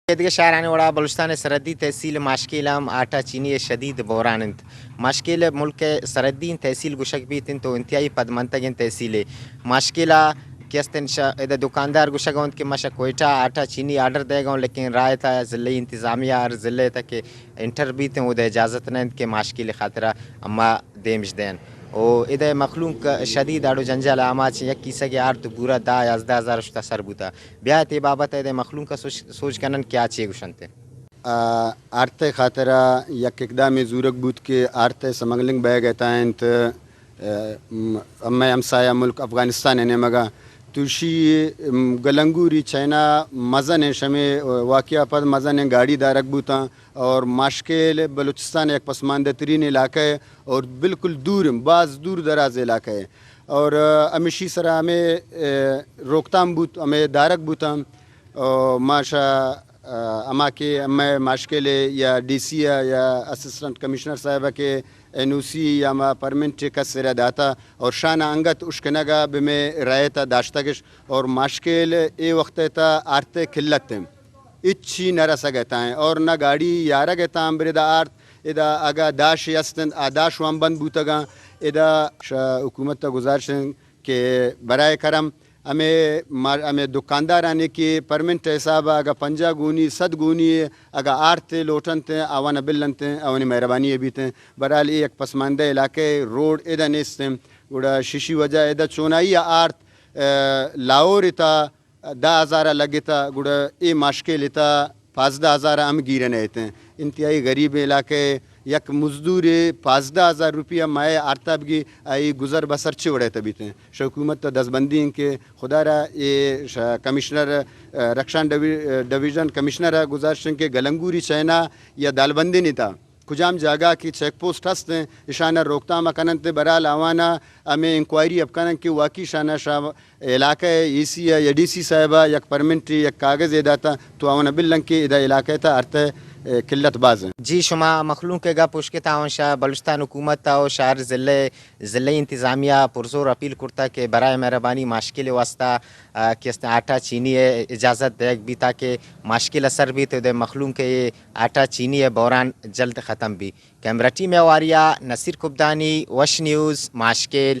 دیگه شهرانی وڑا بلوچستان سرحدی تحصیل ماشکیلم آٹا چینی شدید بورانند ماشکیل ملک سرحدین تحصیل گوشک بیتن تو انتہائی پدمنتگن تحصیل ماشکیلا کیستن دکاندار گوشگوند کہ مشا کوئٹہ آٹا چینی آرڈر دے گا لیکن رائے تھا ضلع انتظامیہ اور ضلع تک کہ انٹر بیتن وہ اجازت نہیں کہ ماشکیل خاطرہ اما دیمش دین او ادھے مخلوق شدید آڑو جنجال آماچ یک کیسا کے آرد بورا دا 11,000 شتا سر بوتا بیا تے بابت ادھے مخلوق کا سوچ کنن کیا چیئے گوشنتے آرتے خاطرہ یک اقدام زورک بود کے آرتے سمگلنگ بے گئتا ہیں تو امی امسایہ ملک افغانستان ہے مگا توشی گلنگوری چائنا مزن شمی واقعہ پر مزن گاڑی دارک بوتا اور ماشکل بلوچستان ایک پسماندہ ترین علاقہ ہے اور بالکل دور بعض دور دراز علاقہ ہے اور امیشی سرا ہمیں روکتام بوت ہمیں دارک بوتا ماشا اما کے امی ماشکل یا ڈی سی یا اسسٹنٹ کمشنر صاحبہ کے این او سی یا ما پرمنٹ کس سرا داتا اور شان انگت اشکنگا بمے رایتا داشتگش اور ماشکل اے وقت تا آرتے کھلت ہیں اچھی نہ رسگتا ہیں اور نہ گاڑی یارہ گتا ہم بردا آرت ادا اگا داش یستند آداش وان بند بوتگا ادا حکومت تا گزارش کہ برائے کرم ہمیں دکاندار آنے کی پرمنٹ حساب اگر 50 گونی 100 گونی اگر آرتے لوٹنتے آوانا بلنتے آوانی مہربانی بھی تھے برحال ایک پسماندہ علاقے روڈ ادا نیستیں گوڑا شیشی وجہ ادا چونائی آرت لاہور تا 10,000 لگے تا گوڑا اے ماشکل تا 15,000 ہم گیرنے ہیں انتہائی غریب علاقے یک مزدور 15,000 روپیہ مائے آرتاب کی آئی گزر بسر چھوڑے تبھی تھے حکومت تا دستبندی ان کے خدا را یہ کمشنر رکشان ڈویژن کمشنر گزارش کے گلنگوری چائنا یا دالبندی نہیں تھا کجام جاگہ کی چیک پوسٹ ہستیں اشانہ روکتا مکننتے برال آوانا ہمیں انکوائری اب کنن کہ واقعی شانہ شاہ علاقہ ای سی یا ڈی سی صاحبہ یک پرمنٹری یک کاغذ ادا تو آوانا بلنگ کے ادا علاقہ تھا ارتے قلت باز ہیں جی شما مخلوق کے گا پوشکے تاون شاہ بلوچستان حکومت تا و شہر ضلع انتظامیہ پرزور اپیل کرتا کہ برائے مہربانی ماشکل واسطہ کس آٹا چینی ہے اجازت دے بھی تاکہ ماشکل اثر بھی تو دے مخلوق کے آٹا چینی ہے بوران جلد ختم بھی کیمرہ ٹیم واریا نصیر کبدانی وش نیوز ماشکل